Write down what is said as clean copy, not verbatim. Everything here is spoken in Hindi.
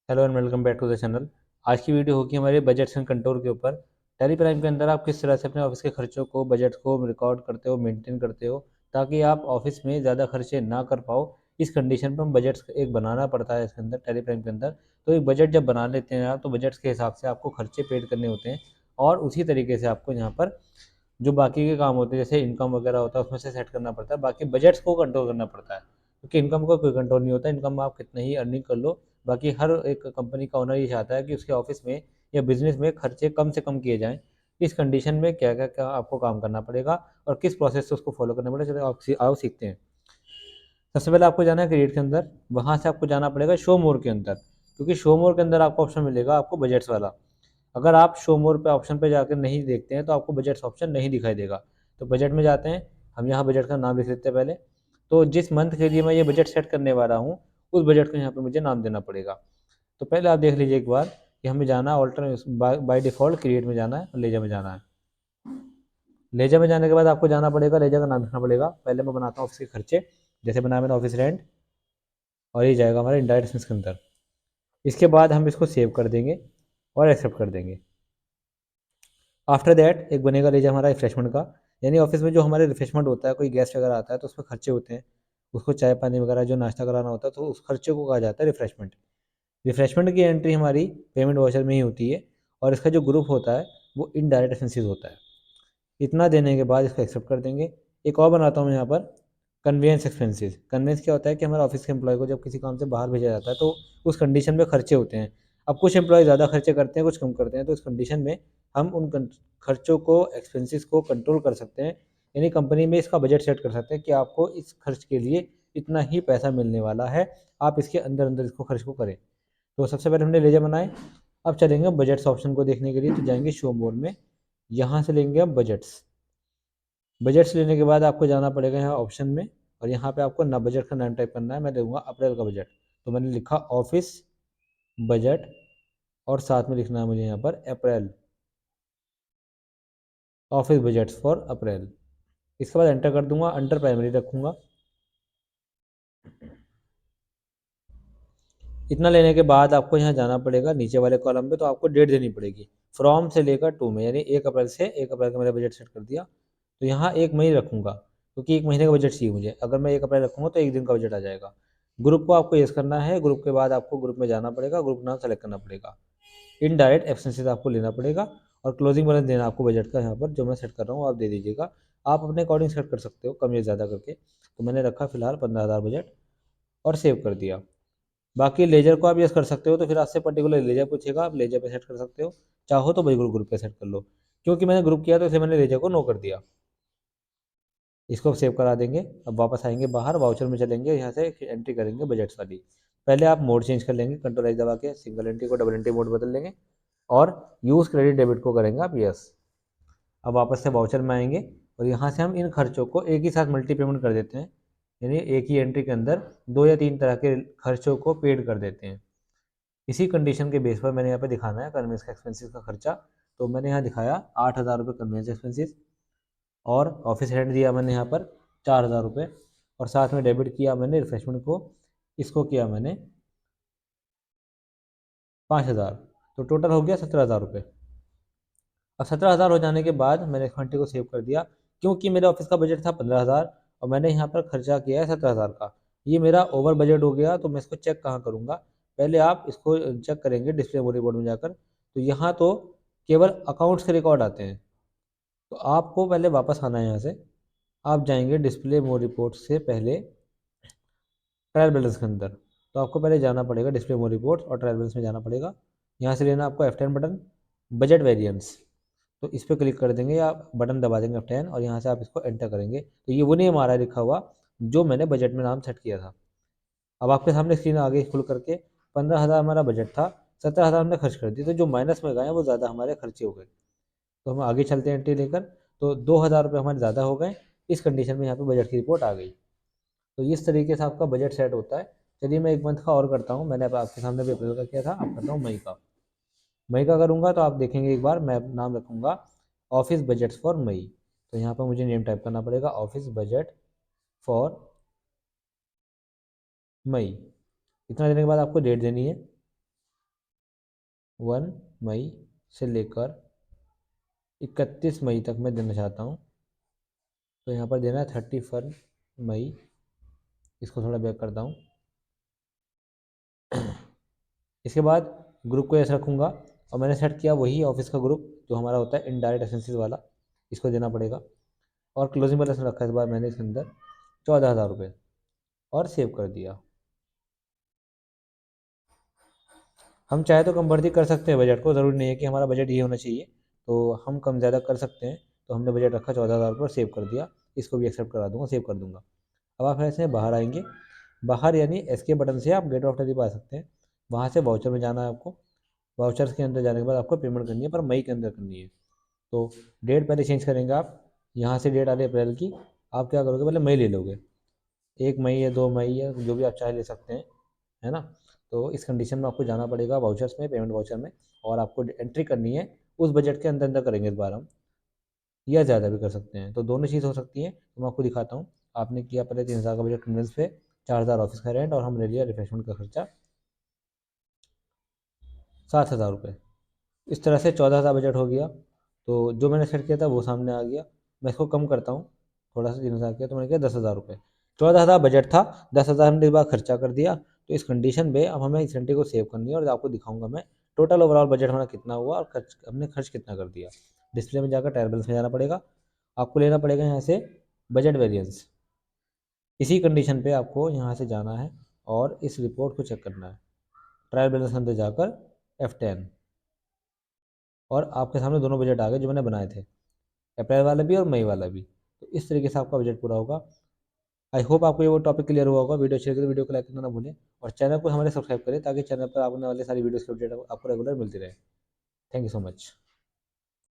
Hello and welcome back to the channel. आज की वीडियो होगी हमारे बजट्स एंड कंट्रोल के ऊपर। टैली प्राइम के अंदर आप किस तरह से अपने ऑफिस के खर्चों को बजट को रिकॉर्ड करते हो, मेंटेन करते हो, ताकि आप ऑफिस में ज़्यादा खर्चे ना कर पाओ। इस कंडीशन पर हम बजट्स एक बनाना पड़ता है इसके अंदर, टैली प्राइम के अंदर। तो एक बजट जब बना लेते हैं आप, तो बजट्स के हिसाब से आपको खर्चे पेड करने होते हैं। और उसी तरीके से आपको यहाँ पर जो बाकी के काम होते हैं, जैसे इनकम वगैरह होता है, उसमें से सेट करना पड़ता है। बाकी बजट्स को कंट्रोल करना पड़ता है, क्योंकि इनकम का कोई कंट्रोल नहीं होता। इनकम आप कितना ही अर्निंग कर लो, बाकी हर एक कंपनी का ओनर ये चाहता है कि उसके ऑफिस में या बिजनेस में खर्चे कम से कम किए जाएं। इस कंडीशन में क्या क्या क्या आपको काम करना पड़ेगा और किस प्रोसेस से उसको फॉलो करना पड़ेगा, चलो आप आओ सीखते हैं। सबसे पहले आपको जाना है क्रिएट के अंदर। वहाँ से आपको जाना पड़ेगा शो मोर के अंदर, क्योंकि शो मोर के अंदर आपको ऑप्शन मिलेगा आपको बजट्स वाला। अगर आप शो मोर पे ऑप्शन पे जाकर नहीं देखते हैं तो आपको बजट्स ऑप्शन नहीं दिखाई देगा। तो बजट में जाते हैं, हम यहाँ बजट का नाम लिख लेते हैं पहले। तो जिस मंथ के लिए मैं ये बजट सेट करने वाला हूँ, उस बजट को यहाँ पे मुझे नाम देना पड़ेगा। तो पहले आप देख लीजिए एक बार कि हमें जाना है ऑल्टर बाय डिफ़ॉल्ट क्रिएट में जाना है और लेजर में जाना है। लेजर में जाने के बाद आपको जाना पड़ेगा, लेजर का नाम लिखना पड़ेगा। पहले मैं बनाता हूँ ऑफिस के खर्चे। जैसे बनाया मैंने ऑफिस रेंट, और ये जाएगा हमारे इनडायरेक्ट एक्सपेंस के अंदर। इसके बाद हम इसको सेव कर देंगे और एक्सेप्ट कर देंगे। आफ्टर दैट एक बनेगा लेजर हमारा रिफ्रेशमेंट का। यानी ऑफिस में जो हमारे रिफ्रेशमेंट होता है, कोई गेस्ट वगैरह आता है तो उसमें खर्चे होते हैं, उसको चाय पानी वगैरह जो नाश्ता कराना होता है, तो उस खर्चे को कहा जाता है रिफ्रेशमेंट। रिफ्रेशमेंट की एंट्री हमारी पेमेंट वाउचर में ही होती है, और इसका जो ग्रुप होता है वो इनडायरेक्ट एक्सपेंसेस होता है। इतना देने के बाद इसको एक्सेप्ट कर देंगे। एक और बनाता हूँ मैं यहाँ पर, कन्वेंस एक्सपेंसेस। कन्वेंस क्या होता है कि हमारे ऑफिस के एम्प्लॉय को जब किसी काम से बाहर भेजा जाता है तो उस कंडीशन में खर्चे होते हैं। अब कुछ एम्प्लॉय ज़्यादा खर्चे करते हैं, कुछ कम करते हैं, तो इस कंडीशन में हम उन खर्चों को, एक्सपेंसेस को कंट्रोल कर सकते हैं। यानी कंपनी में इसका बजट सेट कर सकते हैं कि आपको इस खर्च के लिए इतना ही पैसा मिलने वाला है, आप इसके अंदर अंदर इसको खर्च को करें। तो सबसे पहले हमने लेजर बनाए। अब चलेंगे बजट्स ऑप्शन को देखने के लिए, तो जाएंगे शो मोर में। यहाँ से लेंगे अब बजट्स। बजट्स लेने के बाद आपको जाना पड़ेगा यहाँ ऑप्शन में, और यहाँ पे आपको ना बजट का नाम टाइप करना है। मैं दूंगा अप्रैल का बजट। तो मैंने लिखा ऑफिस बजट, और साथ में लिखना है मुझे यहाँ पर अप्रैल, ऑफिस बजट्स फॉर अप्रैल। इसके बाद एंटर कर दूंगा, अंडर प्राइमरी रखूंगा। इतना लेने के बाद आपको यहाँ जाना पड़ेगा नीचे वाले कॉलम पे, तो आपको डेट देनी पड़ेगी फ्रॉम से लेकर टू में। यानी 1 अप्रैल से 1 अप्रैल का मैंने बजट सेट कर दिया। तो यहाँ 1 मई रखूंगा, क्योंकि 1 महीने का बजट चाहिए मुझे। अगर मैं 1 अप्रैल रखूंगा तो 1 दिन का बजट आ जाएगा। ग्रुप को आपको येस करना है। ग्रुप के बाद आपको ग्रुप में जाना पड़ेगा, ग्रुप नाम सेलेक्ट करना पड़ेगा। इनडायरेक्ट एक्सपेंसेस आपको लेना पड़ेगा, और क्लोजिंग बैलेंस देना आपको बजट का, यहाँ पर जो मैं सेट कर रहा हूँ आप दे दीजिएगा। आप अपने अकॉर्डिंग सेट कर सकते हो कम या ज़्यादा करके। तो मैंने रखा फिलहाल 15,000 बजट, और सेव कर दिया। बाकी लेजर को आप यस कर सकते हो, तो फिर आपसे पर्टिकुलर लेजर पूछेगा, आप लेजर पे सेट कर सकते हो। चाहो तो भाई ग्रुप पे सेट कर लो। क्योंकि मैंने ग्रुप किया तो इसे मैंने लेजर को नो कर दिया। इसको सेव करा देंगे। अब वापस आएंगे बाहर, वाउचर में चलेंगे, यहाँ से एंट्री करेंगे बजट्स वाली। पहले आप मोड चेंज कर लेंगे, कंट्रोल एच दबा के सिंगल एंट्री को डबल एंट्री मोड बदल लेंगे, और यूज़ क्रेडिट डेबिट को करेंगे आप यस। अब वापस से वाउचर में आएंगे, और यहाँ से हम इन खर्चों को एक ही साथ मल्टी पेमेंट कर देते हैं। यानी एक ही एंट्री के अंदर 2 या 3 तरह के खर्चों को पेड कर देते हैं। इसी कंडीशन के बेस पर मैंने यहाँ पे दिखाना है कन्वेंस का एक्सपेंसेस का खर्चा। तो मैंने यहाँ दिखाया 8,000 रुपये कन्वेंस एक्सपेंसेस, और ऑफिस रेंट दिया मैंने यहाँ पर 4,000 रुपये, और साथ में डेबिट किया मैंने रिफ्रेशमेंट को, इसको किया मैंने 5,000। तो टोटल हो गया 17,000 रुपये। अब 17,000 हो जाने के बाद मैंने घंटे को सेव कर दिया, क्योंकि मेरे ऑफिस का बजट था 15,000, और मैंने यहाँ पर खर्चा किया है 17,000 का। ये मेरा ओवर बजट हो गया। तो मैं इसको चेक कहाँ करूँगा, पहले आप इसको चेक करेंगे डिस्प्ले मोड रिपोर्ट में जाकर। तो यहाँ तो केवल अकाउंट्स के रिकॉर्ड आते हैं। तो आपको पहले वापस आना है यहाँ से। आप जाएंगे डिस्प्ले मोड रिपोर्ट से पहले ट्रायल बैलेंस के अंदर। तो आपको पहले जाना पड़ेगा डिस्प्ले मोड रिपोर्ट, और ट्रायल बैलेंस में जाना पड़ेगा। यहाँ से लेना आपको F10 बटन, बजट वेरिएंस। तो इस पर क्लिक कर देंगे, या बटन दबा देंगे F10, और यहाँ से आप इसको एंटर करेंगे। तो ये वो नहीं हमारा लिखा हुआ जो मैंने बजट में नाम सेट किया था। अब आपके सामने स्क्रीन आ गई खुल करके। 15,000 हमारा बजट था, 17,000 हमने खर्च कर दिए, तो जो माइनस में गए हैं वो ज़्यादा हमारे खर्चे हो गए। तो हम आगे चलते हैं एंट्री लेकर। तो 2,000 रुपये हमारे ज़्यादा हो गए। इस कंडीशन में यहाँ पे बजट की रिपोर्ट आ गई। तो इस तरीके से आपका बजट सेट होता है। चलिए मैं एक मंथ का और करता हूँ। मैंने अब आपके सामने भी अप्रैल का किया था, अब करता हूँ मई का। मई का करूँगा तो आप देखेंगे, एक बार मैं नाम रखूँगा ऑफिस बजट्स फॉर मई। तो यहाँ पर मुझे नेम टाइप करना पड़ेगा ऑफिस बजट फॉर मई। इतना देने के बाद आपको डेट देनी है। 1 मई से लेकर 31 मई तक मैं देना चाहता हूँ। तो यहाँ पर देना है 31 मई। इसको थोड़ा बैक करता हूँ। इसके बाद ग्रुप को ऐसे रखूँगा और मैंने सेट किया वही ऑफिस का ग्रुप जो हमारा होता है इनडायरेक्ट एक्सपेंसेस वाला, इसको देना पड़ेगा। और क्लोजिंग बैलेंस रखा है इस बार मैंने इसके अंदर 14,000 रुपये और सेव कर दिया। हम चाहे तो कम बढ़ती कर सकते हैं बजट को, ज़रूरी नहीं है कि हमारा बजट ये होना चाहिए, तो हम कम ज़्यादा कर सकते हैं। तो हमने बजट रखा 14,000 पर सेव कर दिया। इसको भी एक्सेप्ट करा दूंगा, सेव कर दूंगा। अब आप ऐसे बाहर आएंगे, बाहर यानी एस्केप बटन से आप गेट ऑफ टैरिफ आ सकते हैं। वहाँ से वाउचर में जाना है आपको। वाउचर्स के अंदर जाने के बाद आपको पेमेंट करनी है, पर मई के अंदर करनी है। तो डेट पहले चेंज करेंगे आप। यहाँ से डेट आ रही है अप्रैल की, आप क्या करोगे पहले मई ले लोगे। 1 मई या 2 मई या जो भी आप चाहे ले सकते हैं, है ना। तो इस कंडीशन में आपको जाना पड़ेगा वाउचर्स में, पेमेंट वाउचर में, और आपको एंट्री करनी है। उस बजट के अंदर अंदर करेंगे इस बार हम, या ज़्यादा भी कर सकते हैं, तो दोनों चीज़ हो सकती है। तो मैं आपको दिखाता हूँ। आपने किया पहले 3,000 का बजट कन्वेंस पे, 4,000 ऑफिस का रेंट, और हम ले लिया रिफ्रेशमेंट का खर्चा 7,000 रुपये। इस तरह से 14,000 बजट हो गया। तो जो मैंने सेट किया था वो सामने आ गया। मैं इसको कम करता हूँ, थोड़ा सा 3,000 किया तो मैंने किया 10,000 रुपये। 14,000 बजट था, 10,000 हमने इस बार खर्चा कर दिया। तो इस कंडीशन पे अब हमें इंसेंटिव को सेव करनी है और आपको दिखाऊंगा मैं टोटल ओवरऑल बजट हमारा कितना हुआ और खर्च हमने खर्च कितना कर दिया। डिस्प्ले में जाकर ट्रायल बैलेंस में जाना पड़ेगा, आपको लेना पड़ेगा यहाँ से बजट वेरिएंस। इसी कंडीशन पे आपको यहाँ से जाना है और इस रिपोर्ट को चेक करना है। ट्रायल बैलेंस के अंदर जाकर F10, और आपके सामने दोनों बजट आ गए जो मैंने बनाए थे, अप्रैल वाला भी और मई वाला भी। तो इस तरीके से आपका बजट पूरा होगा। आई होप आपको ये वो टॉपिक क्लियर हुआ होगा। वीडियो अच्छी लगे तो वीडियो को लाइक करना ना भूलें, और चैनल को हमारे सब्सक्राइब करें ताकि चैनल पर आने वाले सारी वीडियोस की अपडेट आपको रेगुलर मिलती रहे। Thank you so much.